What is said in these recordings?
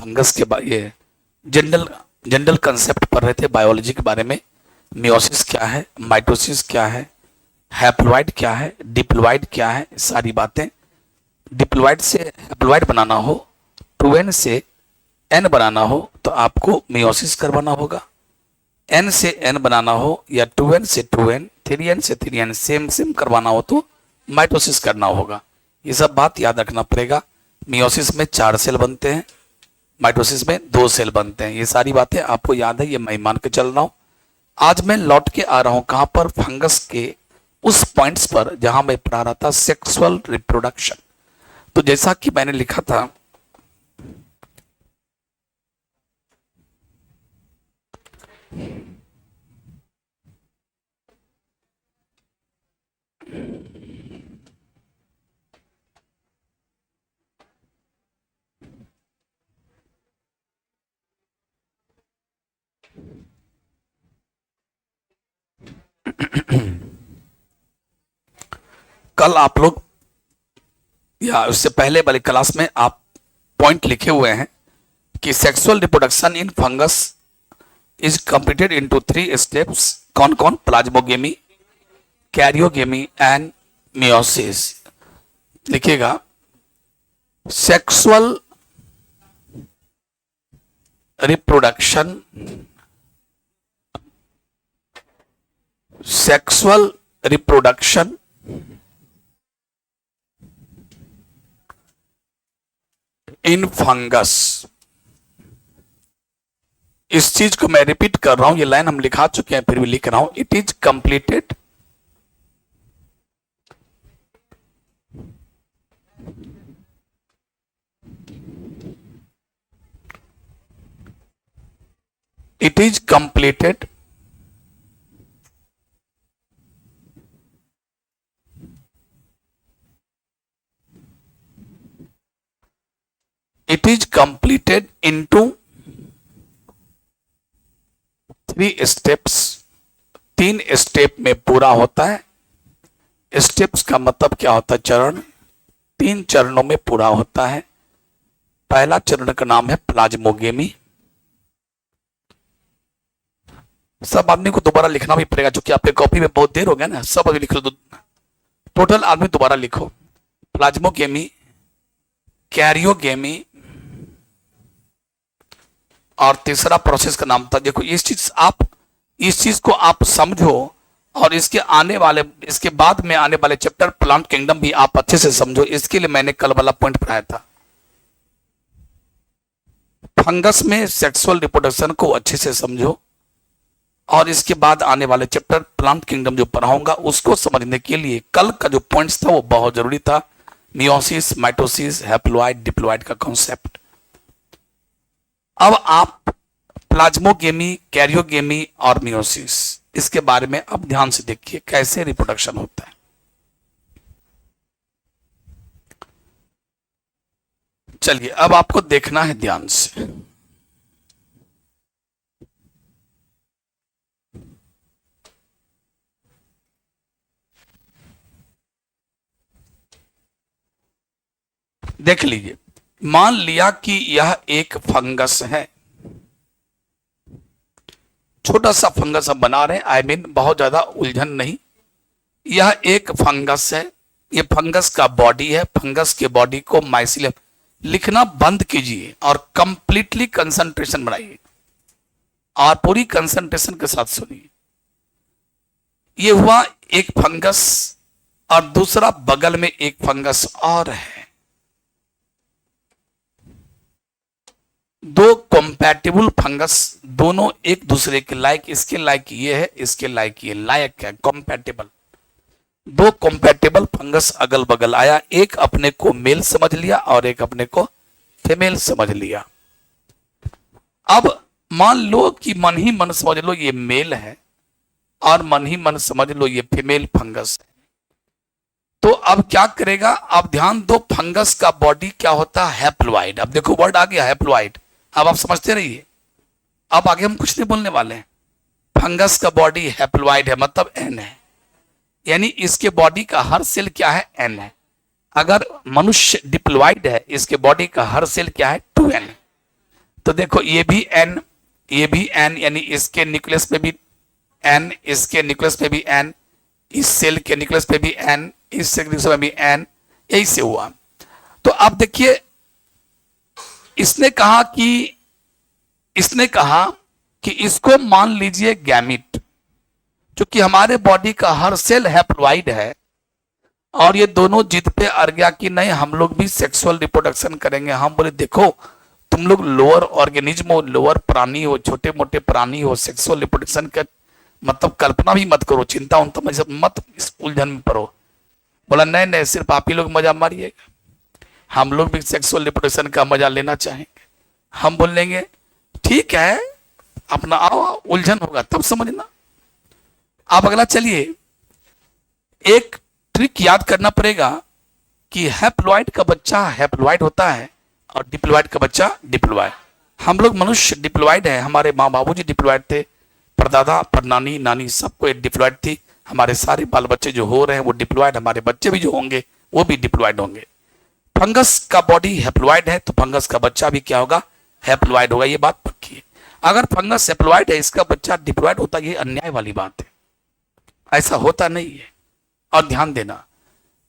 Fungus के ये general general concept पढ़ रहे थे बायोलॉजी के बारे में। मियोसिस क्या है, माइटोसिस क्या है, हैप्लॉइड क्या है, डिप्लॉइड क्या है, सारी बातें। डिप्लॉइड से हैप्लॉइड बनाना हो, 2n से n बनाना हो तो आपको मियोसिस करवाना होगा। n से n बनाना हो या 2n से 2n, 3n से 3n सेम सेम करवाना हो तो माइटोसिस करना होगा। ये सब बात याद रखना पड़ेगा। मियोसिस में 4 सेल बनते हैं, माइटोसिस में 2 सेल बनते हैं। ये सारी बातें आपको याद है, ये मैं मान के चल रहा हूं। आज मैं लौट के आ रहा हूं कहां पर, फंगस के उस पॉइंट्स पर जहां मैं पढ़ा रहा था सेक्सुअल रिप्रोडक्शन। तो जैसा कि मैंने लिखा था, कल आप लोग या उससे पहले वाली क्लास में आप पॉइंट लिखे हुए हैं कि sexual reproduction in fungus is completed into 3 steps. कौन कौन? Plasmogamy, karyogamy and meiosis. लिखिएगा, sexual reproduction, sexual reproduction in fungus. इस चीज को मैं रिपीट कर रहा हूं, ये लाइन हम लिखा चुके हैं फिर भी लिख रहा हूं। It is completed it is completed into 3 steps. 3 step में पूरा होता है। स्टेप्स का मतलब क्या होता है? चरण। 3 चरणों में पूरा होता है। पहला चरण का नाम है प्लाज्मोगेमी। सब आदमी को दोबारा लिखना भी पड़ेगा, क्योंकि आपके कॉपी में बहुत देर हो गया ना। सब अभी लिख लो, टोटल आदमी दोबारा लिखो। प्लाज्मोगेमी, कैरियोगेमी और तीसरा प्रोसेस का नाम था, देखो इस चीज को आप समझो और इसके बाद में आने वाले चैप्टर प्लांट किंगडम भी आप अच्छे से समझो। इसके लिए मैंने कल वाला पॉइंट पढ़ाया था। फंगस में सेक्सुअल रिप्रोडक्शन को अच्छे से समझो और इसके बाद आने वाले चैप्टर प्लांट किंगडम जो पढ़ाऊंगा उसको समझने के लिए कल का जो पॉइंट्स था वो बहुत जरूरी था। मियोसिस, माइटोसिस, हैप्लॉइड, डिप्लॉइड का कॉन्सेप्ट। अब आप प्लाज्मोगेमी, कैरियोगेमी और मियोसिस, इसके बारे में अब ध्यान से देखिए कैसे रिप्रोडक्शन होता है। चलिए अब आपको देखना है ध्यान से। देख लीजिए, मान लिया कि यह एक फंगस है। छोटा सा फंगस हम बना रहे हैं, आई मीन बहुत ज्यादा उलझन नहीं। यह एक फंगस है, ये फंगस का बॉडी है। फंगस के बॉडी को माइसिलियम लिखना बंद कीजिए और कंप्लीटली कंसंट्रेशन बनाइए और पूरी कंसंट्रेशन के साथ सुनिए। ये हुआ एक फंगस और दूसरा बगल में एक फंगस और है। दो कंपैटिबल फंगस, दोनों एक दूसरे के लायक। इसके लायक ये है, इसके लायक ये, लायक है, कंपैटिबल। दो कंपैटिबल फंगस अगल बगल आया, एक अपने को मेल समझ लिया और एक अपने को फीमेल समझ लिया। अब मान लो कि मन ही मन समझ लो ये मेल है और मन ही मन समझ लो ये फीमेल फंगस है। तो अब क्या करेगा? अब ध्यान दो, फंगस का बॉडी क्या होता है? हैप्लॉइड। अब देखो वर्ड आ गया हैप्लॉइड। अब आप समझते रहिए, अब आगे हम कुछ नहीं बोलने वाले हैं। फंगस का बॉडी हैप्लॉइड है, मतलब एन है, यानी इसके बॉडी का हर सेल क्या है? एन है। अगर मनुष्य डिप्लॉइड है, इसके बॉडी का हर सेल क्या है? 2n। तो देखो ये भी एन, ये भी एन, यानी इसके न्यूक्लियस पे भी एन, इसके न्यूक्लियस पे भी एन, इस सेल के न्यूक्लियस पे भी एन, इस सेल के न्यूक्लियस पे भी एन, यही से हुआ। तो अब देखिए इसने कहा कि इसको मान लीजिए गैमिट, क्योंकि हमारे बॉडी का हर सेल हैप्लॉइड है और ये दोनों जिद पे अड़ गया कि नहीं हम लोग भी सेक्सुअल रिप्रोडक्शन करेंगे। हम बोले देखो तुम लोग लोअर ऑर्गेनिज्म हो, लोअर प्राणी हो, छोटे मोटे प्राणी हो, सेक्सुअल रिप्रोडक्शन का मतलब कल्पना भी मत करो, चिंता उन मत इस उलझन में पड़ो। बोला नहीं नहीं, सिर्फ आप ही लोग मजा मारिएगा, हम लोग भी सेक्सुअल रिप्रोडक्शन का मजा लेना चाहेंगे। हम बोलेंगे ठीक है अपना आओ, उलझन होगा तब समझना। आप अगला चलिए, एक ट्रिक याद करना पड़ेगा कि हैप्लॉइड का बच्चा हैप्लॉइड होता है और डिप्लॉइड का बच्चा डिप्लॉइड। हम लोग मनुष्य डिप्लॉइड है, हमारे माँ बाबूजी डिप्लॉइड थे, परदादा परनानी नानी सबको एक डिप्लॉइड थी। हमारे सारे बाल बच्चे जो हो रहे हैं वो डिप्लॉइड, हमारे बच्चे भी जो होंगे वो भी डिप्लॉइड होंगे। फंगस का बॉडी हैप्लॉइड है तो फंगस का बच्चा भी क्या होगा, हैप्लॉइड होगा, ये बात पक्की है। अगर फंगस हैप्लॉइड है इसका बच्चा डिप्लॉइड होता, ये अन्याय वाली बात है, ऐसा होता नहीं है। और ध्यान देना,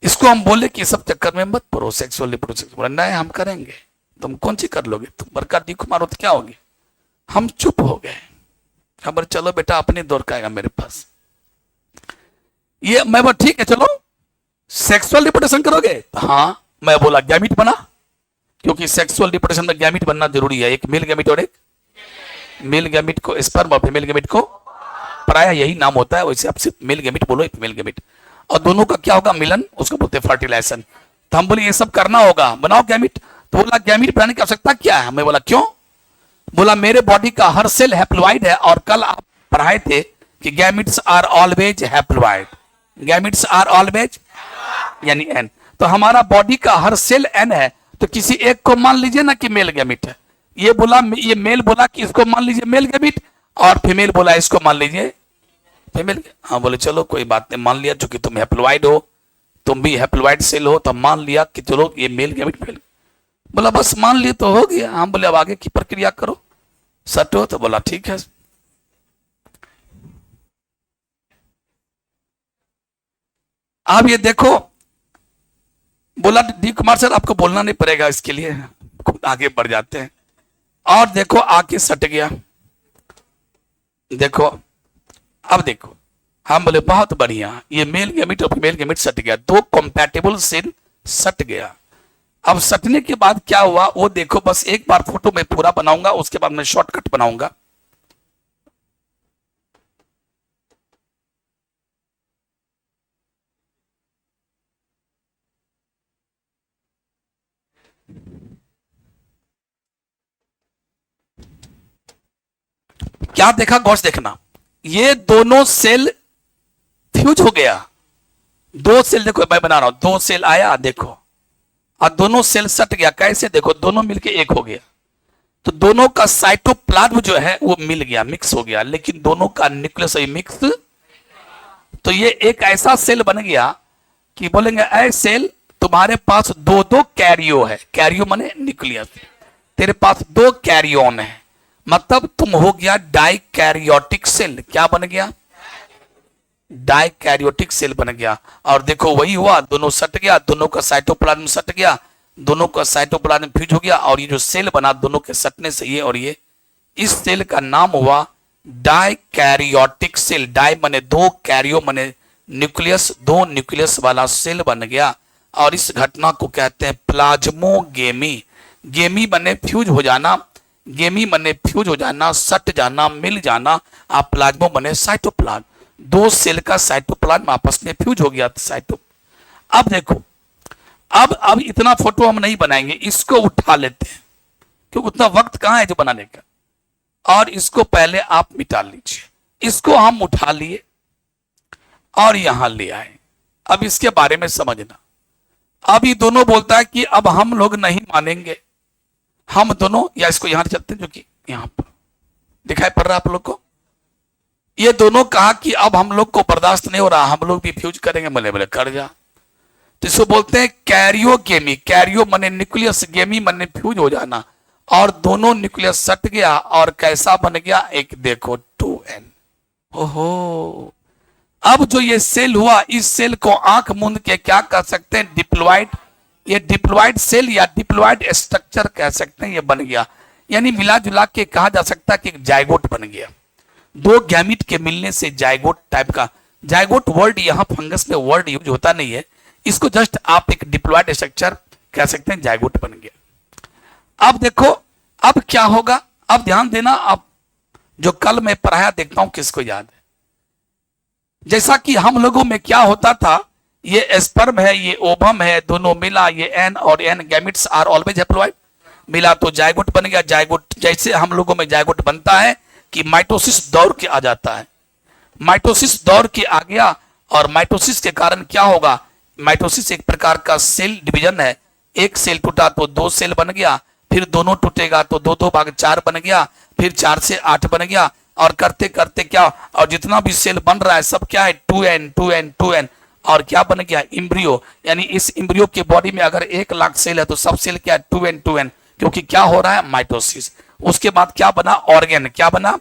इसको हम बोले कि सब चक्कर में मत पड़ो, सेक्सुअल रिप्रोडक्शन नहीं हम करेंगे, तुम कौन सी कर लोगे, तुम बरका दी मारो तो क्या होगे। हम चुप हो गए, खबर चलो बेटा अपने दौर का आएगा मेरे पास। ये मैं बोला ठीक है चलो सेक्सुअल रिप्रोडक्शन करोगे, हाँ मैं बोला गैमिट बना, क्योंकि सेक्सुअल रिप्रोडक्शन में गैमिट बनना जरूरी है, एक मेल गैमिट और एक मेल गैमिट को स्पर्म और फीमेल गैमिट को प्राय यही नाम होता है, वैसे आप सिर्फ मेल गैमिट बोलो, फीमेल गैमिट, और दोनों का क्या होगा मिलन, उसको बोलते हैं फर्टिलाइजेशन। तो हम बोले ये सब करना होगा, बनाओ गैमिट। तो बोला गैमिट बनाने की आवश्यकता क्या है, मैं बोला क्यों, बोला मेरे बॉडी का हर सेल हैप्लॉइड है और कल आप पढ़ाए थे कि gametes are always haploid, gametes are always यानी एन। तो हमारा बॉडी का हर सेल एन है, तो किसी एक को मान लीजिए ना कि मेल गैमिट है। ये बोला, ये मेल बोला कि इसको मान लीजिए मेल गैमिट, और फीमेल बोला इसको मान लीजिए फीमेल। हाँ बोले चलो कोई बात नहीं, मान लिया, चूंकि तुम हैप्लॉइड हो, तुम भी हैप्लॉइड सेल हो, तो मान लिया कि चलो ये मेल गैमिट मेल। बोला बस मान लिए तो हो गया। हम बोले अब आगे की प्रक्रिया करो, सटो। तो बोला ठीक है। अब ये देखो, बोला डी कुमार सर आपको बोलना नहीं पड़ेगा इसके लिए, खुद आगे बढ़ जाते हैं। और देखो आके सट गया, देखो अब देखो, हम बोले बहुत बढ़िया, ये मेल गैमिट और फीमेल गैमिट सट गया, दो कंपैटिबल सेल सट गया। अब सटने के बाद क्या हुआ वो देखो, बस एक बार फोटो में पूरा बनाऊंगा, उसके बाद मैं शॉर्टकट बनाऊंगा। क्या देखा, गौर से देखना, ये दोनों सेल फ्यूज हो गया, दो सेल देखो मैं बना रहा हूं, दो सेल आया देखो, और दोनों सेल सट गया। कैसे, देखो दोनों मिलके एक हो गया, तो दोनों का साइटोप्लाज्म जो है वो मिल गया, मिक्स हो गया, लेकिन दोनों का न्यूक्लियस मिक्स। तो ये एक ऐसा सेल बन गया कि बोलेंगे ऐ सेल तुम्हारे पास दो दो कैरियो है, कैरियो माने न्यूक्लियस, तेरे पास दो कैरियोन है, मतलब तुम हो गया डाइकैरियोटिक सेल। क्या बन गया, डाइकैरियोटिक सेल बन गया। और देखो वही हुआ, दोनों सट गया, दोनों का साइटोप्लाज्म सट गया, दोनों का साइटोप्लाज्म फ्यूज हो गया, और ये जो सेल बना दोनों के सटने से ये और ये, इस सेल का नाम हुआ डाइकैरियोटिक सेल। डाई माने दो, कैरियो माने न्यूक्लियस, दो न्यूक्लियस वाला सेल बन गया। और इस घटना को कहते हैं प्लाज्मोगेमी। गेमी बने फ्यूज हो जाना, गेमी बने फ्यूज हो जाना, सट जाना, मिल जाना, आप प्लाज्मो बने साइटोप्लाज्म, दो सेल का साइटोप्लाज्म आपस में फ्यूज हो गया साइटो। अब देखो, अब इतना फोटो हम नहीं बनाएंगे, इसको उठा लेते हैं क्योंकि उतना वक्त कहां है जो बनाने का, और इसको पहले आप मिटा लीजिए। इसको हम उठा लिए और यहां ले आए। अब इसके बारे में समझना, अब ये दोनों बोलता है कि अब हम लोग नहीं मानेंगे, हम दोनों, या इसको यहां चलते हैं जो कि यहां पर दिखाई पड़ रहा है आप लोग को, ये दोनों कहा कि अब हम लोग को बर्दाश्त नहीं हो रहा, हम लोग भी फ्यूज करेंगे। बोले बोले कर जा। तो इसको बोलते हैं कैरियोगेमी। कैरियो मने न्यूक्लियस, गेमी मने फ्यूज हो जाना, और दोनों न्यूक्लियस सट गया और कैसा बन गया, एक देखो 2n। ओहो, अब जो ये सेल हुआ, इस सेल को आंख मूंद के क्या कर सकते हैं, डिप्लॉइड, ये डिप्लॉइड सेल या डिप्लॉइड स्ट्रक्चर कह सकते हैं, ये बन गया। यानी मिला जुला के कहा जा सकता है कि एक जायगोट बन गया। दो गैमीट के मिलने से जायगोट टाइप का, जायगोट वर्ड यहाँ फंगस में वर्ड यूज होता नहीं है, इसको जस्ट आप एक डिप्लॉइड स्ट्रक्चर कह सकते हैं, जायगोट बन गया। अब देखो अब क्या होगा, अब ध्यान देना। अब जो कल मैं पढ़ाया, देखता हूं किसको याद है। जैसा कि हम लोगों में क्या होता था, ये स्पर्म है, ये ओवम है, दोनों मिला, ये एन और N gametes are always haploid, मिला तो जायगोट बन गया। जायगोट जैसे हम लोगों में जायगोट बनता है कि माइटोसिस दौड़ के आ जाता है, माइटोसिस दौड़ के आ गया, और माइटोसिस के कारण क्या होगा, माइटोसिस एक प्रकार का सेल डिवीजन है। एक सेल टूटा तो दो सेल बन गया, फिर दोनों टूटेगा तो दो दो भाग 4 बन गया, फिर 4 से 8 बन गया, और करते करते क्या, और जितना भी सेल बन रहा है सब क्या है, 2n 2n 2n, और क्या बन गया, इम्ब्रियो। यानी इस इम्ब्रियो के बॉडी में अगर 1 लाख सेल है तो सब सेल क्या है, 2n 2n, क्योंकि क्या हो रहा है, माइटोसिस। उसके बाद क्या बना, ऑर्गेन, क्या बना,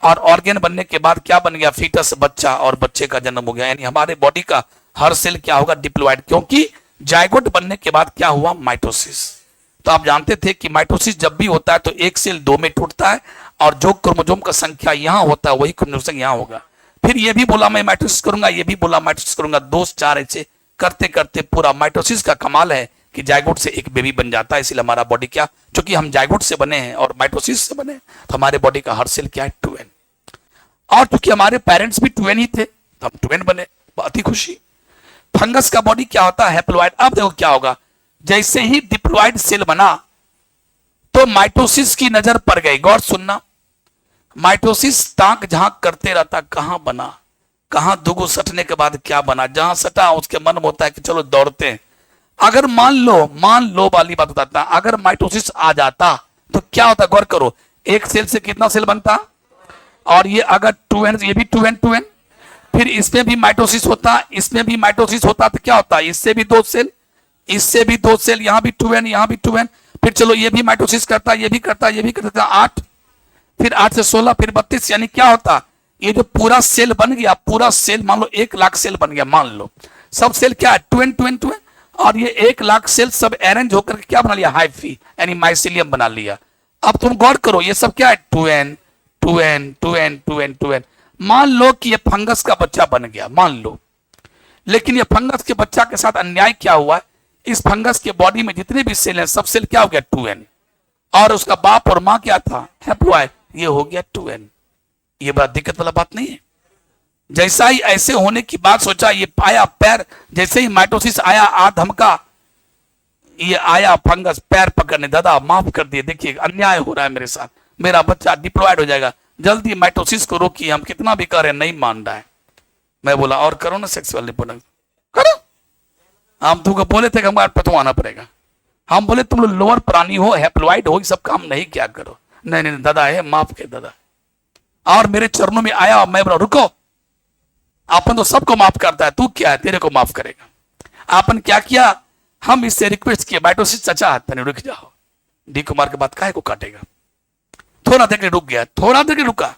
और ऑर्गेन बनने के बाद क्या बन गया, फीटस, बच्चा, और बच्चे का जन्म हो गया। यानी हमारे बॉडी का हर सेल क्या होगा, डिप्लॉइड, क्योंकि जायगोट बनने के बाद क्या हुआ, माइटोसिस। तो आप जानते थे कि माइटोसिस जब भी होता है तो एक सेल 2 में टूटता है, और जो क्रोमोसोम का संख्या यहां होता है वही क्रोमोसोम यहां होगा। फिर ये भी बोला मैं माइटोसिस करूंगा, ये भी बोला माइटोसिस करूंगा, 2 4 ऐसे करते करते पूरा माइटोसिस का कमाल है कि जायगोट से एक बेबी बन जाता है। इसलिए हमारा बॉडी क्या, क्योंकि हम जायगोट से बने हैं और माइटोसिस से बने हैं, तो हमारे बॉडी का हर सेल क्या है, 2n। और क्योंकि हमारे पेरेंट्स भी 2n ही थे तो हम 2n बने, बहुत ही खुशी। फंगस का बॉडी क्या होता है, हैप्लॉइड। अब देखो क्या होगा, जैसे ही डिप्लॉइड सेल बना तो माइटोसिस की नजर पड़ गई। गौर सुनना, माइटोसिस ताक झांक करते रहता, कहां बना, कहां दुगो सटने के बाद क्या बना, जहां सटा उसके मन में होता है कि चलो दौड़ते हैं। अगर मान लो वाली बात बताता, अगर माइटोसिस आ जाता तो क्या होता, गौर करो, एक सेल से कितना सेल बनता, और ये अगर 2n, ये भी 2n 2n, फिर इसमें भी माइटोसिस होता, इसमें भी माइटोसिस होता, तो क्या होता, इससे भी 2 सेल, इससे भी 2 सेल, यहां भी 2n, यहां भी 2n, फिर चलो ये भी माइटोसिस करता, ये भी करता, ये भी करता, 8, फिर 8 से 16, फिर 32। यानी क्या होता, ये जो पूरा सेल बन गया, पूरा सेल मान लो 1 लाख सेल बन गया, मान लो सब सेल क्या है, 2n 2n 2n, और ये 1 लाख सेल सब अरेंज होकर क्या बना लिया, हाइफी यानी माइसिलियम बना लिया। अब तुम गौर करो, ये सब क्या है, 2n 2n 2n 2n 2n। मान लो कि ये फंगस का बच्चा बन गया, मान लो, लेकिन ये फंगस के बच्चा के साथ अन्याय क्या हुआ, इस फंगस के बॉडी में जितने भी सेल हैं सब सेल क्या हो गया, 2n, और उसका बाप और मां क्या था, हैप्लॉइड, ये हो गया 2n। ये बड़ा दिक्कत वाला बात नहीं है। जैसा ही ऐसे होने की बात सोचा, ये पाया पैर, जैसे ही माइटोसिस आया, आ धमका, ये आया फंगस पैर पकड़ने, दादा माफ कर दिए, देखिए अन्याय हो रहा है मेरे साथ, मेरा बच्चा डिप्लॉयड हो जाएगा, जल्दी माइटोसिस को रोकिए, हम कितना भी करें नहीं मान रहा है। मैं बोला और करो ना सेक्सुअल रिप्रोडक्शन, करो। हम तुमको बोले थे कि हमारे पतवाना पड़ेगा, हम बोले तुम लोग लोअर प्राणी हो, हैप्लॉइड हो, सब काम नहीं क्या करो। नहीं नहीं दादा है, माफ के दादा, और मेरे चरणों में आया, मैं बोला रुको, आपन तो सबको माफ करता है, तू क्या है, तेरे को माफ करेगा। आपन क्या किया, हम इससे रिक्वेस्ट किए, माइटोसिस चाचा तने रुक जाओ, डी कुमार के बाद काहे को काटेगा। थोड़ा देर के रुक गया, थोड़ा देर के रुका,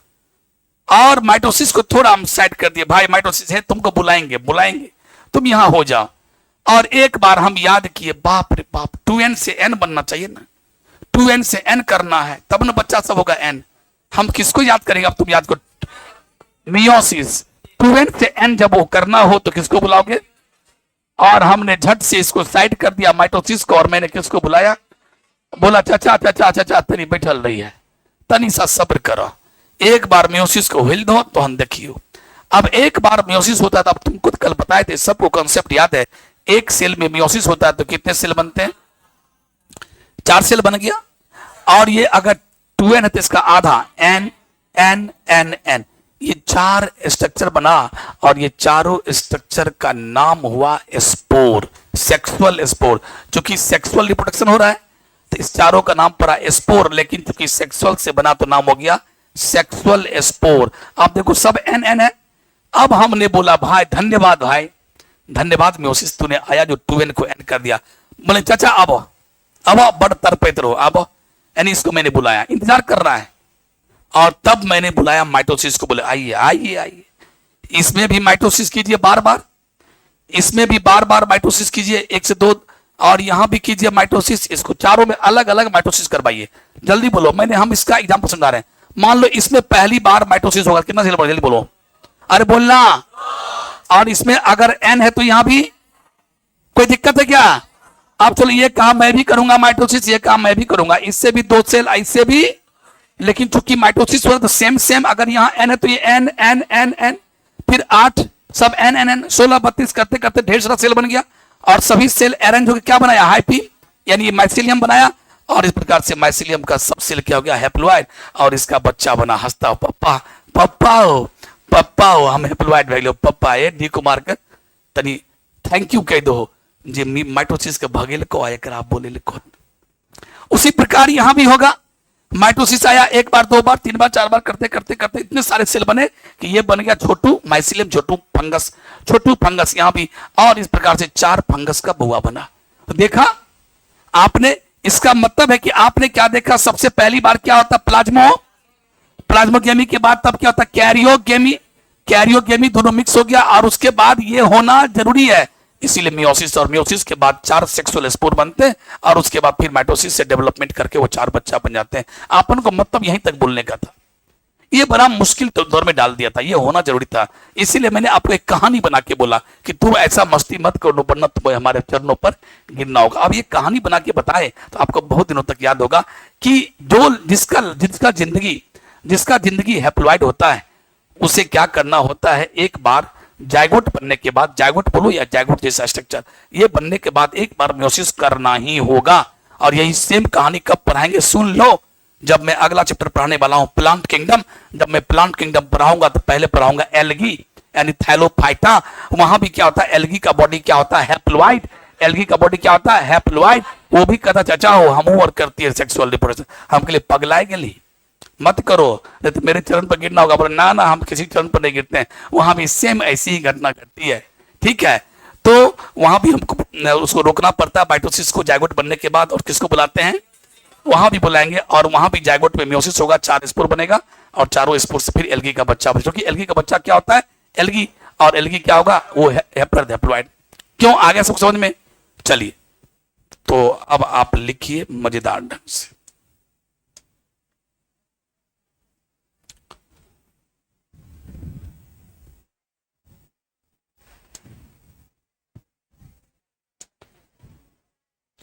और माइटोसिस को थोड़ा हम साइड कर दिए, भाई माइटोसिस है, तुमको बुलाएंगे बुलाएंगे, तुम यहां हो जाओ। और एक बार हम याद किए, बाप रे बाप, 2n से n बनना चाहिए ना, 2n से n करना है, तब ना बच्चा सब होगा n। हम किसको याद करेंगे, अब तुम याद करो, मियोसिस, 2n से n जब वो करना हो तो किसको बुलाओगे, और हमने झट से इसको साइड कर दिया माइटोसिस को, और मैंने किसको बुलाया, बोला चाचा चाचा चाचा तनी बैठल रही है, तनी सा सब्र करो, एक बार मियोसिस को हिल दो तो हम देखियो। अब एक बार मियोसिस होता था, अब तुम खुद कल बताए थे, सबको कॉन्सेप्ट याद है, एक सेल में मियोसिस होता है तो कितने सेल बनते हैं, 4 सेल बन गया, और ये अगर 2n है तो इसका आधा n n n n, ये 4 स्ट्रक्चर बना, और ये चारों स्ट्रक्चर का नाम हुआ स्पोर, सेक्सुअल स्पोर। चूंकि सेक्सुअल रिप्रोडक्शन हो रहा है तो इस चारों का नाम पड़ा स्पोर, लेकिन चूंकि सेक्सुअल से बना तो नाम हो गया सेक्सुअल स्पोर। आप देखो सब एन एन है। अब हमने बोला भाई धन्यवाद, भाई धन्यवाद मियोसिस, तूने आया जो 2n को n कर दिया। बोले चाचा अब बड़ तरपेत रहो, अब यानी इसको मैंने बुलाया, इंतजार कर रहा है, और तब मैंने बुलाया माइटोसिस को, बोले आइए आइए आइए। इसमें भी माइटोसिस कीजिए बार बार, इसमें भी बार बार माइटोसिस कीजिए, एक से दो, और यहां भी कीजिए माइटोसिस। इसको चारों में अलग अलग माइटोसिस करवाइए। जल्दी बोलो, हम इसका एग्जाम्पल समझा रहे हैं। मान लो इसमें पहली बार माइटोसिस होगा, कितना सेल बढ़ेगा, जल्दी बोलो, अरे बोलना। और इसमें अगर एन है तो यहां भी कोई दिक्कत है क्या? अब चलो ये काम मैं भी करूंगा माइटोसिस, ये काम मैं भी करूंगा, इससे भी दो सेल, इससे भी, लेकिन चूंकि माइटोसिस हो रहा है तो सेम सेम, अगर यहां एन है तो ये एन एन एन एन, फिर 8, सब एन एन एन, 16 32 करते करते ढेर सारा सेल बन गया, और सभी सेल अरेंज होकर क्या बनाया, हाइपी, यानी ये माइसिलियम बनाया। और इस प्रकार से माइसिलियम का सब सेल क्या हो गया, हैप्लोइड, और इसका बच्चा बना, हंसता, पप्पा पप्पा हो, पप्पा हो, हम हैप्लोइड वैल्यू पप्पा है। डी को मारकर तनी थैंक यू कह दो जी, माइटोसिस के भगेल को आए कर आप बोले लिखो। उसी प्रकार यहां भी होगा, माइटोसिस आया, एक बार, दो बार, तीन बार, चार बार करते करते करते इतने सारे सेल बने कि ये बन गया छोटू माइसिलियम, छोटू फंगस, छोटू फंगस यहां भी, और इस प्रकार से 4 फंगस का बुआ बना। तो देखा आपने, इसका मतलब है कि आपने क्या देखा, सबसे पहली बार क्या होता, प्लाज्मोगेमी के बाद तब क्या होता, कैरियोगेमी, कैरियोगेमी दोनों मिक्स हो गया, और उसके बाद ये होना जरूरी है। इसीलिए मियोसिस, और मियोसिस के बाद 4 सेक्सुअल स्पोर बनते हैं, और उसके बाद फिर माइटोसिस से डेवलपमेंट करके वो 4 बच्चा बन जाते हैं। अपन को मतलब यहीं तक बोलने का था, ये बड़ा मुश्किल दौर में डाल दिया था, ये होना जरूरी था। इसीलिए मैंने आपको एक कहानी बना के बोला कि तुम ऐसा मस्ती मत करो, वरना तुम्हें हमारे चरणों पर गिरना होगा। अब ये कहानी बना के बताए तो आपको बहुत दिनों तक याद होगा कि जो जिसका जिंदगी हैप्लॉइड होता है, उसे क्या करना होता है, एक बार जायगोट बनने के बाद, जायगोट बोलो या जायगोट जैसा स्ट्रक्चर, ये बनने के बाद एक बार मियोसिस करना ही होगा। और यही सेम कहानी कब पढ़ाएंगे, सुन लो, जब मैं अगला चैप्टर पढ़ाने वाला हूं, प्लांट किंगडम। जब मैं प्लांट किंगडम पढ़ाऊंगा तो पहले पढ़ाऊंगा एल्गी, यानी थैलोफाइटा। वहां भी क्या होता है, एल्गी का बॉडी क्या होता है, हैप्लॉइड। एल्गी का बॉडी क्या होता है, हैप्लॉइड। वो भी कहता चाचा हो हम और करती है सेक्सुअल रिप्रोडक्शन, हम के लिए पगलाए गली मत करो, नहीं तो मेरे चरण पर गिरना होगा। बोले ना ना, हम किसी चरण पर नहीं गिरते हैं। वहां भी सेम ऐसी ही घटना घटती है, ठीक है। तो वहां भी हमको उसको रोकना पड़ता है, माइटोसिस को जायगोट बनने के बाद। और किसको बुलाते हैं, वहां भी बुलाएंगे, और वहां भी जायगोट में मियोसिस होगा, 4 स्पोर बनेगा, और चारों स्पोर से फिर एल्गी का बच्चा बनेगा। क्योंकि एल्गी का बच्चा क्या होता है, एल्गी, और एल्गी क्या होगा, वो हैप्लॉइड। क्यों आ गया सब समझ में? चलिए, तो अब आप लिखिए मजेदार ढंग से।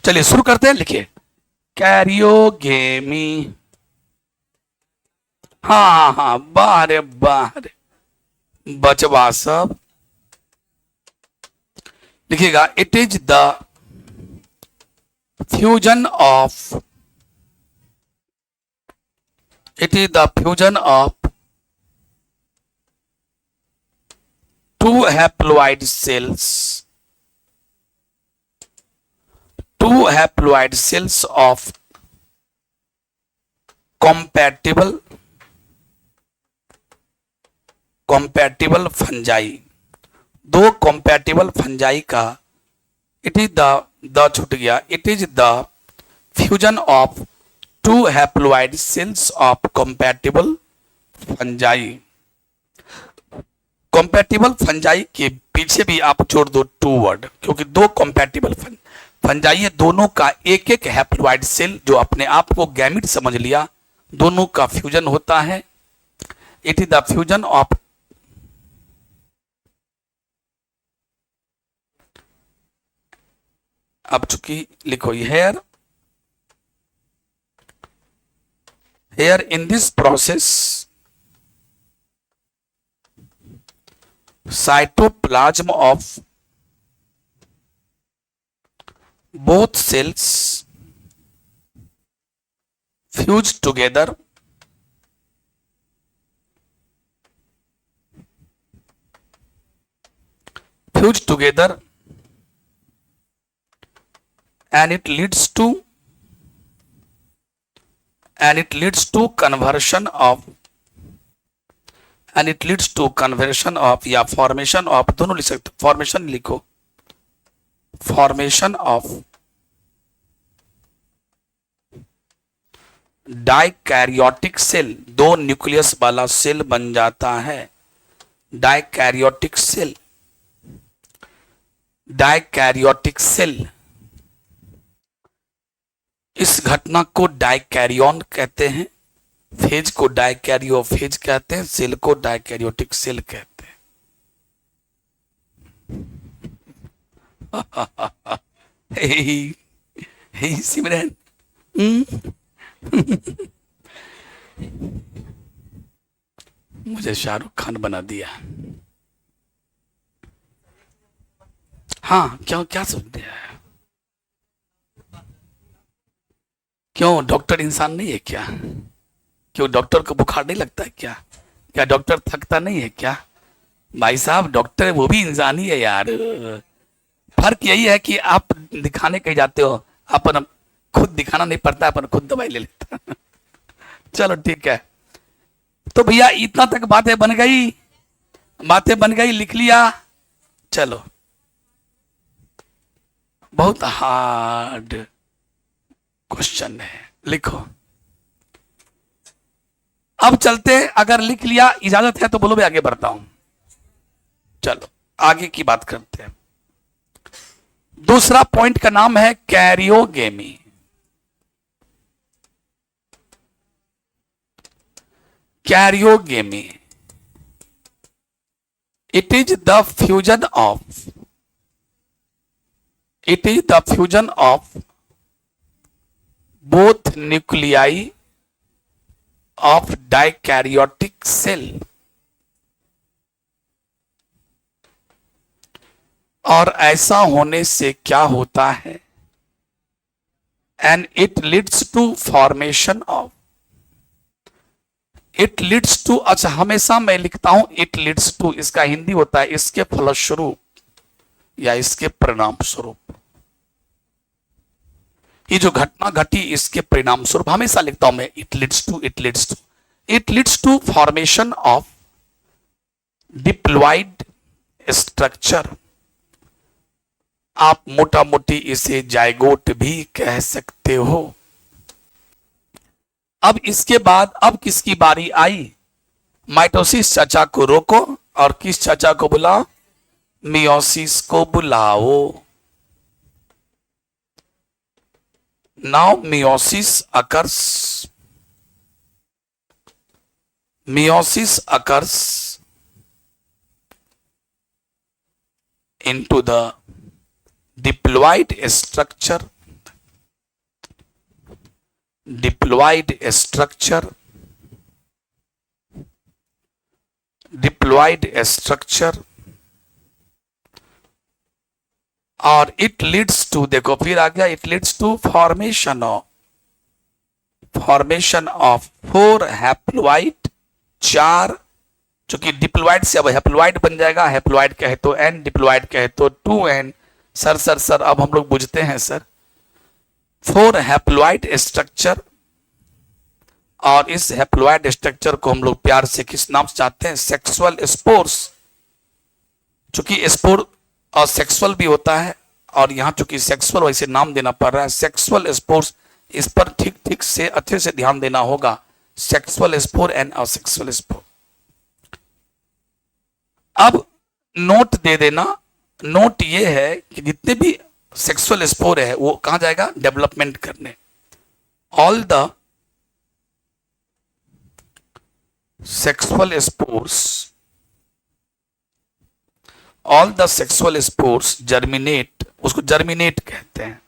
चलिए शुरू करते हैं, लिखिए कैरियोगेमी। हाँ हाँ, बाहर बाहर बचवा सब लिखिएगा। It is the fusion of, it is the fusion of 2 haploid cells, 2 haploid cells of compatible fungi, 2 compatible fungi का, इट इज द छूट गया, it is the fusion of 2 haploid cells of compatible fungi. Compatible fungi के पीछे भी आप जोड़ दो 2 word, क्योंकि 2 कंपैटिबल फंजाई है, दोनों का एक एक हैप्लॉइड सेल जो अपने आप को गैमिट समझ लिया, दोनों का फ्यूजन होता है। It is the fusion of, अब चूंकि लिखो here, here in this process cytoplasm of both cells fuse together, and it leads to conversion of, and it leads to conversion of या formation of, दोनों लिख सकते, formation लिखो, formation of dikaryotic cell, दो nucleus वाला cell बन जाता है। डाइकैरियोटिक सेल, डाइकैरियोटिक सेल, इस घटना को डाइकैरियन कहते हैं। फेज को डाइकैरियोफेज कहते हैं, सेल को डाइकैरियोटिक सेल कहते हैं। हे, हे सिमरन, मुझे शाहरुख खान बना दिया। हाँ, क्यों, क्या सुनते हैं? क्यों, डॉक्टर इंसान नहीं है क्या? क्यों, डॉक्टर को बुखार नहीं लगता है क्या? क्या डॉक्टर थकता नहीं है क्या? भाई साहब, डॉक्टर वो भी इंसान ही है यार। फर्क यही है कि आप दिखाने कहीं जाते हो, अपन खुद दिखाना नहीं पड़ता, अपन खुद दवाई ले लेता। चलो ठीक है। तो भैया इतना तक बातें बन गई, बातें बन गई, लिख लिया। चलो, बहुत हार्ड क्वेश्चन है, लिखो। अब चलते, अगर लिख लिया, इजाजत है तो बोलो, मैं आगे बढ़ता हूं। चलो आगे की बात करते हैं। दूसरा पॉइंट का नाम है karyogamy. Karyogamy, it is the fusion of, it is the fusion of both nuclei of dikaryotic cell, और ऐसा होने से क्या होता है, and it leads to formation of, it leads to, अच्छा हमेशा मैं लिखता हूं it leads to, इसका हिंदी होता है इसके फलस्वरूप या इसके परिणाम स्वरूप। ये जो घटना घटी इसके परिणाम स्वरूप हमेशा लिखता हूं मैं it leads to, it leads to, it leads to formation of diploid structure. आप मोटा मोटी इसे जायगोट भी कह सकते हो। अब इसके बाद अब किसकी बारी आई? माइटोसिस चाचा को रोको और किस चाचा को बुलाओ? मियोसिस को बुलाओ। Now meiosis occurs, meiosis occurs into the diploid structure, diploid structure, diploid structure, और it leads to, देखो फिर आ गया, it leads to formation of 4 haploid, 4, चूंकि डिप्लॉइड से अब हैप्लॉइड बन जाएगा, हैप्लॉइड कहे तो एन, डिप्लॉइड कहे तो 2n। सर अब हम लोग बुझते हैं सर। 4 हैप्लॉइड स्ट्रक्चर, और इस हैप्लॉइड स्ट्रक्चर को हम लोग प्यार से किस नाम से चाहते हैं? Sexual spores. चूंकि स्पोर और सेक्सुअल भी होता है, और यहां चूंकि सेक्सुअल वैसे नाम देना पड़ रहा है, सेक्सुअल स्पोर्स, इस पर ठीक से अच्छे से ध्यान देना होगा। Sexual spore and asexual spore. अब नोट दे देना, नोट ये है कि जितने भी सेक्सुअल स्पोर है वो कहां जाएगा? डेवलपमेंट करने। All the sexual spores, all the sexual spores germinate, उसको जर्मिनेट कहते हैं,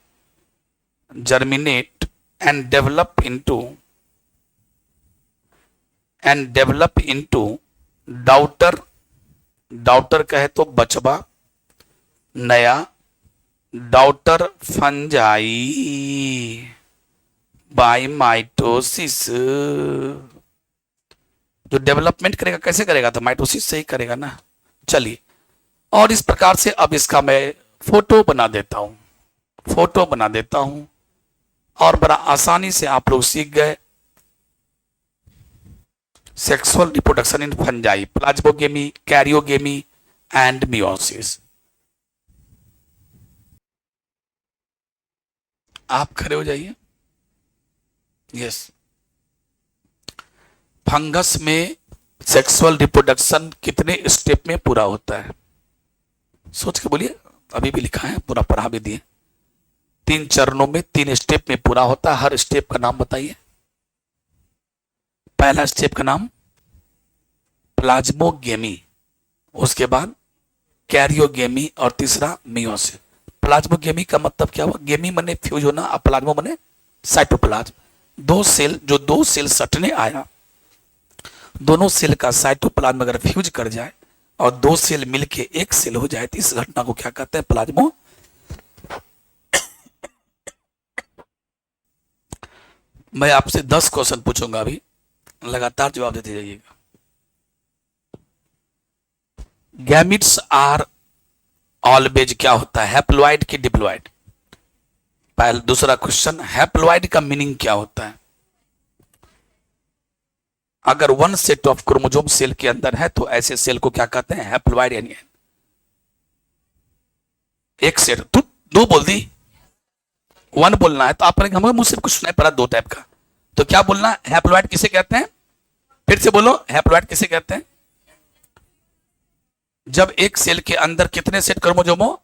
germinate and develop into daughter, daughter कहे तो बचवा, नया डाउटर फंजाई बाय माइटोसिस। जो डेवलपमेंट करेगा कैसे करेगा? तो माइटोसिस से ही करेगा ना। चलिए, और इस प्रकार से अब इसका मैं फोटो बना देता हूं, फोटो बना देता हूं, और बड़ा आसानी से आप लोग सीख गए। Sexual reproduction in fungi, plasmogamy, karyogamy and meiosis. आप खड़े हो जाइए। यस, फंगस में सेक्सुअल रिप्रोडक्शन कितने स्टेप में पूरा होता है? सोच के बोलिए, अभी भी लिखा है, पूरा पढ़ा भी दिए। 3 चरणों में 3 स्टेप में पूरा होता है। हर स्टेप का नाम बताइए। पहला स्टेप का नाम प्लाज्मोगेमी, उसके बाद कैरियोगेमी और तीसरा मियोसिस। प्लाज्मोगेमी का मतलब क्या हुआ? गेमी मने फ्यूज होना और प्लाज्मो मने साइटोप्लाज्म। दो सेल सटने आया, दोनों सेल का साइटोप्लाज्म अगर फ्यूज कर जाए और 2 सेल मिलके 1 सेल हो जाए तो इस घटना को क्या कहते हैं? प्लाज्मो। मैं आपसे 10 क्वेश्चन पूछूंगा अभी, लगातार जवाब देते जाइएगा। गैमिट्स आर ऑलवेज क्या होता है? हैप्लॉइड की डिप्लॉइड? पहला। दूसरा क्वेश्चन, हैप्लॉइड का मीनिंग क्या होता है? अगर 1 सेट ऑफ क्रोमोसोम सेल के अंदर है तो ऐसे सेल को क्या कहते हैं? हैप्लॉइड। यानी 1 सेट, तू 2 बोल दी, 1 बोलना है तो आपने हमें मुझसे कुछ सुनाई पड़ा 2 टाइप का, तो क्या बोलना? हैप्लॉइड किसे कहते हैं? फिर से बोलो, हैप्लॉइड किसे कहते हैं? जब एक सेल के अंदर कितने सेट क्रोमोसोम हो?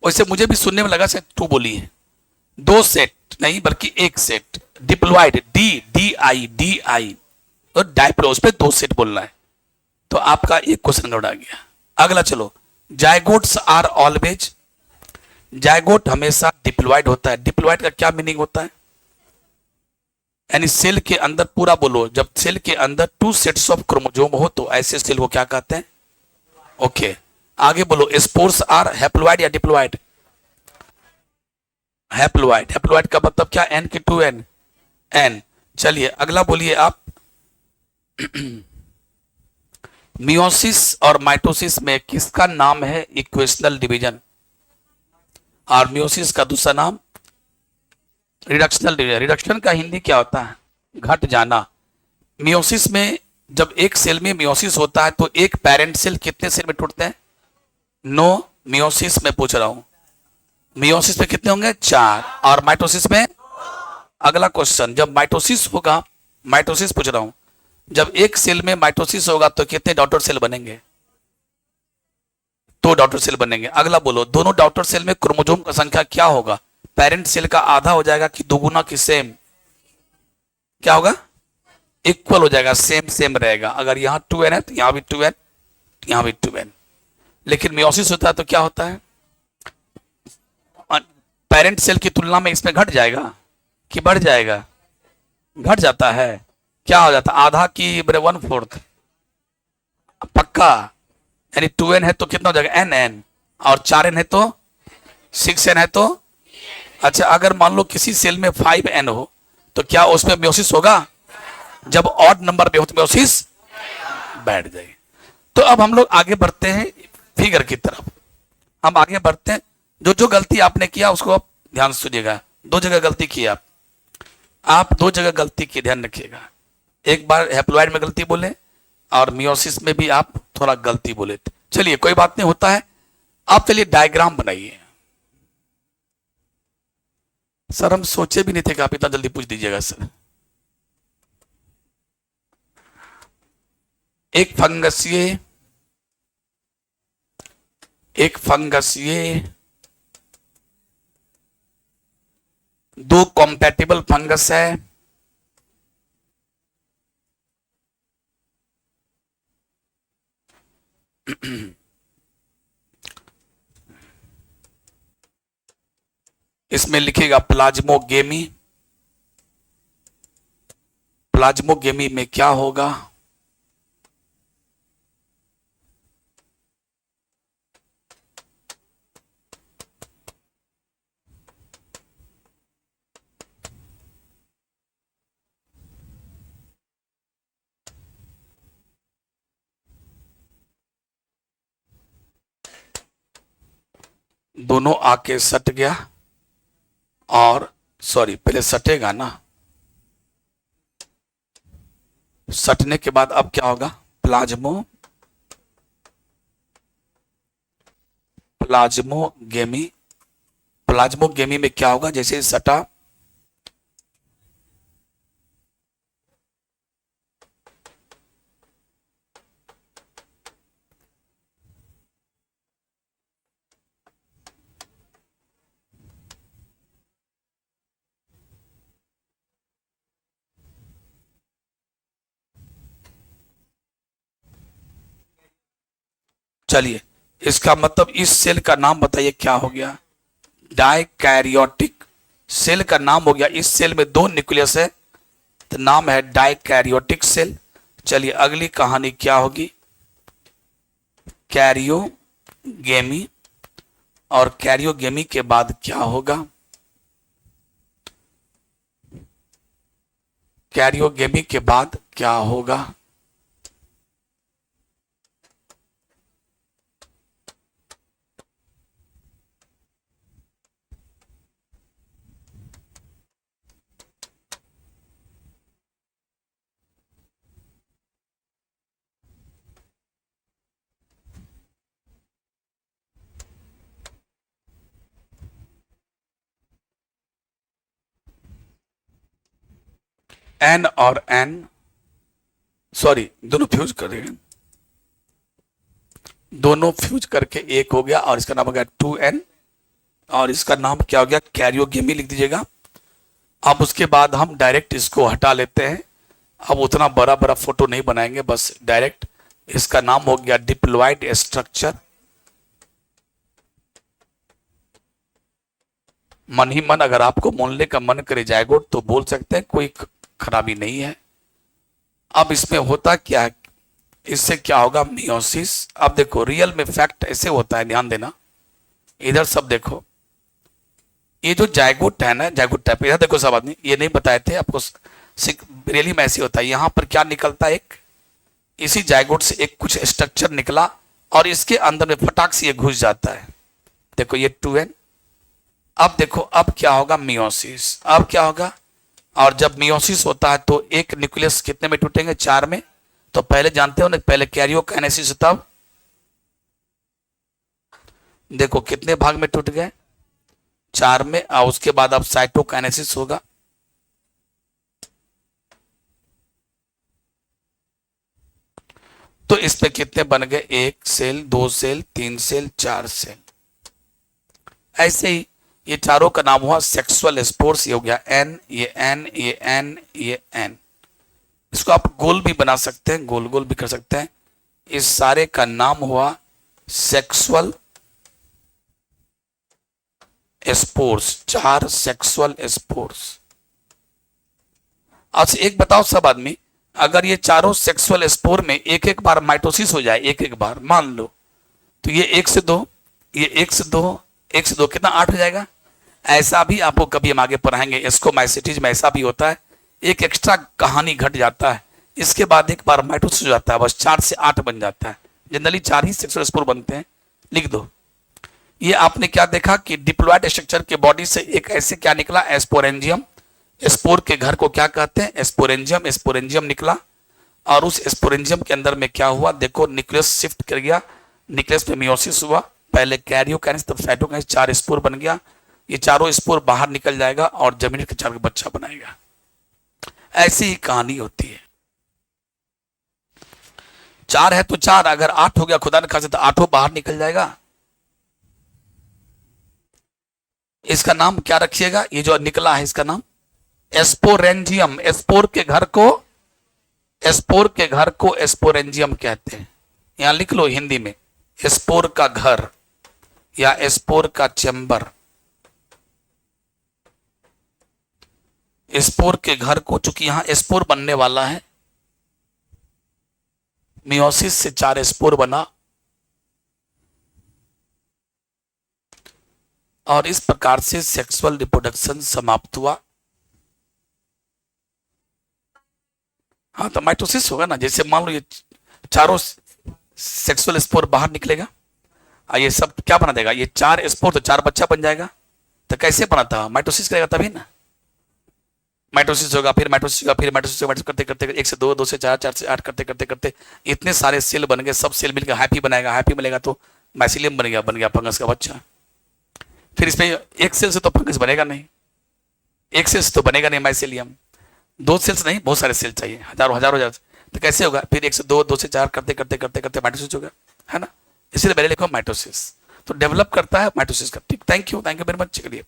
वैसे मुझे भी सुनने में लगा शायद 2 बोली है। 2 सेट नहीं बल्कि 1 सेट। डिप्लॉइड, डी आई और डाइप्लोस पे 2 सेट बोलना है। तो आपका एक क्वेश्चन गड़ा गया। अगला चलो, जायगोट्स आर ऑलवेज। जायगोट हमेशा डिप्लॉइड होता है। डिप्लॉइड का क्या मीनिंग होता है? यानी सेल के अंदर, पूरा बोलो, जब सेल के अंदर 2 सेट्स ऑफ क्रोमोसोम हो तो ऐसे सेल को क्या कहते हैं? ओके, आगे बोलो, स्पोर्स आर हैप्लॉइड या डिप्लॉइड? हैप्लॉइड। हैप्लॉइड का मतलब क्या? एन की 2 एन, एन। चलिए अगला बोलिए आप। मियोसिस और माइटोसिस में किसका नाम है इक्वेशनल डिवीजन? और मियोसिस का दूसरा नाम रिडक्शनल डिवीजन। रिडक्शन का हिंदी क्या होता है? घट जाना। मियोसिस में जब एक सेल में मियोसिस होता है तो एक पेरेंट सेल कितने सेल में टूटते हैं? नो, मियोसिस में पूछ रहा हूं। मियोसिस में कितने होंगे? 4। और माइटोसिस में? अगला क्वेश्चन, जब माइटोसिस होगा, माइटोसिस पूछ रहा हूं, जब एक सेल में माइटोसिस होगा तो कितने डॉटर सेल बनेंगे? 2 डॉटर सेल बनेंगे। अगला बोलो, दोनों डॉटर सेल में क्रोमोसोम का संख्या क्या होगा? पेरेंट सेल का आधा हो जाएगा कि दुगुना कि सेम? क्या होगा? इक्वल हो जाएगा, सेम सेम रहेगा। अगर यहाँ 2n है तो यहाँ भी 2n, यहाँ भी 2n। लेकिन मियोसिस होता है तो क्या होता है? पेरेंट सेल की तुलना में इसमें घट जाएगा कि बढ़ जाएगा? घट जाता है। क्या हो जाता है? आधा की 1/4 पक्का। यानी 2n है तो कितना हो जाएगा? nn। और 4n है तो 6n है तो? अच्छा, अगर मान लो किसी सेल में 5n हो तो क्या उसमें मियोसिस होगा? जब ऑड नंबर पे हो तो मियोसिस बैठ जाएगी। तो अब हम लोग आगे बढ़ते हैं फिगर की तरफ। हम आगे बढ़ते हैं। जो जो गलती आपने किया उसको आप ध्यान से सुनिएगा। 2 जगह गलती की आप 2 जगह गलती की, ध्यान रखिएगा। एक बार हैप्लॉइड में गलती बोले और मियोसिस में भी आप थोड़ा गलती बोले थे। चलिए कोई बात नहीं, होता है। आप चलिए डायग्राम बनाइए। सर हम सोचे भी नहीं थे कि आप इतना जल्दी पूछ दीजिएगा सर। एक फंगसीय 2 कॉम्पैटिबल फंगस है। इसमें लिखेगा प्लाज्मोगेमी। प्लाज्मोगेमी में क्या होगा? दोनों आके सट गया और सॉरी, पहले सटेगा ना, सटने के बाद अब क्या होगा? प्लाज्मोगेमी। प्लाज्मोगेमी में क्या होगा? जैसे सटा, चलिए, इसका मतलब इस सेल का नाम बताइए क्या हो गया? डाइकैरियोटिक सेल का नाम हो गया। इस सेल में 2 न्यूक्लियस है तो नाम है डाइकैरियोटिक सेल। चलिए अगली कहानी क्या होगी? कैरियोगेमी। और कैरियोगेमी के बाद क्या होगा? कैरियोगेमी के बाद क्या होगा? एन और एन, सॉरी दोनों फ्यूज करेंगे, दोनों फ्यूज करके एक हो गया और इसका नाम हो गया 2n। और इसका नाम क्या हो गया? कैरियोगेमी लिख दीजिएगा। अब उसके बाद हम डायरेक्ट इसको हटा लेते हैं। अब उतना बड़ा बड़ा फोटो नहीं बनाएंगे, बस डायरेक्ट इसका नाम हो गया डिप्लॉयड स्ट्रक्चर। मन ही मन अगर आपको बोलने का मन करे जाएगोट तो बोल सकते हैं, कोई खराबी नहीं है। अब इसमें होता क्या है, इससे क्या होगा? मियोसिस। अब देखो रियल में फैक्ट ऐसे होता है, ध्यान देना। इधर सब देखो, ये जो जायगोट है ना, जायगोट टाइप, इधर देखो सब आदमी, ये नहीं बताए थे आपको, रियली में ऐसे होता है। यहां पर क्या निकलता है? एक इसी जायगोट से एक कुछ स्ट्रक्चर निकला और इसके अंदर में फटाक से ये घुस जाता है। देखो ये 2n। अब देखो अब क्या होगा? मियोसिस। अब क्या होगा? और जब मियोसिस होता है तो एक न्यूक्लियस कितने में टूटेंगे? 4 में। तो पहले जानते हो ना, पहले कैरियोकाइनेसिस होता, देखो कितने भाग में टूट गए? 4 में। और उसके बाद अब साइटोकाइनेसिस होगा। तो इस पे कितने बन गए? 1 सेल, 2 सेल, 3 सेल, 4 सेल। ऐसे ही ये चारों का नाम हुआ सेक्सुअल स्पोर्स। ये हो गया एन, ये एन, ये एन, ये एन। इसको आप गोल भी बना सकते हैं, गोल गोल भी कर सकते हैं। इस सारे का नाम हुआ सेक्सुअल स्पोर्स। 4 sexual spores. अच्छा एक बताओ सब आदमी, अगर ये चारों सेक्सुअल स्पोर में एक एक बार माइटोसिस हो जाए, एक एक बार मान लो, तो ये 1 से 2, ये 1 से 2, 1 से 2 कितना 8 हो जाएगा। ऐसा भी आपको कभी हम आगे पढ़ाएंगे, एस्कोमाइसिटीज में ऐसा भी होता है, एक एक्स्ट्रा कहानी घट जाता है, इसके बाद एक बार माइटोसिस हो जाता है, बस 4 से 8 बन जाता है। जनरली 4 ही सेक्सुअल स्पोर बनते हैं। लिख दो। ये आपने क्या देखा कि डिप्लॉयड स्ट्रक्चर के बॉडी से एक ऐसे क्या निकला? एस्पोरेंजियम। स्पोर के घर को क्या कहते हैं? स्पोरेंजियम। स्पोरेंजियम निकला और उस स्पोरेंजियम के अंदर में क्या हुआ? देखो न्यूक्लियस शिफ्ट कर गया, न्यूक्लियस में मियोसिस हुआ, पहले कैरियोकाइनेसिस तब साइटोकाइनेसिस, 4 स्पोर बन गया। ये चारों स्पोर बाहर निकल जाएगा और जमीन के 4 बच्चा बनाएगा। ऐसी ही कहानी होती है। 4 है तो 4, अगर 8 हो गया खुदा न खासे तो 8 बाहर निकल जाएगा। इसका नाम क्या रखिएगा? ये जो निकला है इसका नाम एस्पोरेंजियम। स्पोर के घर को, स्पोर के घर को एस्पोरेंजियम कहते हैं। यहां लिख लो हिंदी में, स्पोर का घर या स्पोर का चैम्बर। स्पोर के घर को, चूंकि यहां स्पोर बनने वाला है, मियोसिस से 4 स्पोर बना और इस प्रकार से सेक्सुअल रिप्रोडक्शन समाप्त हुआ। हाँ तो माइटोसिस होगा ना, जैसे मान लो ये चारों सेक्सुअल स्पोर बाहर निकलेगा और ये सब क्या बना देगा? ये 4 स्पोर तो 4 बच्चा बन जाएगा। तो कैसे बना था? माइटोसिस करेगा तभी ना। माइटोसिस होगा, फिर माइटोसिस होगा, फिर माइटोसिस होगा, करते करते 1 से 2, 2 से 4, 4 से 8 करते करते करते इतने सारे सेल बन गए। सब सेल मिलकर हैप्पी बनाएगा, हैप्पी मिलेगा तो माइसिलियम बन गया फंगस का बच्चा। फिर इसमें 1 सेल से तो फंगस बनेगा नहीं, 1 सेल से तो बनेगा नहीं माइसिलियम। 2 सेल्स नहीं, बहुत सारे सेल चाहिए, हजारों हजारों हजार। तो कैसे होगा? फिर 1 से 2, 2 से 4 करते करते करते करते माइटोसिस होगा, है ना। इसीलिए मैंने लिखा माइटोसिस। तो डेवलप करता है माइटोसिस का। ठीक, थैंक यू वेरी मच, चलिए।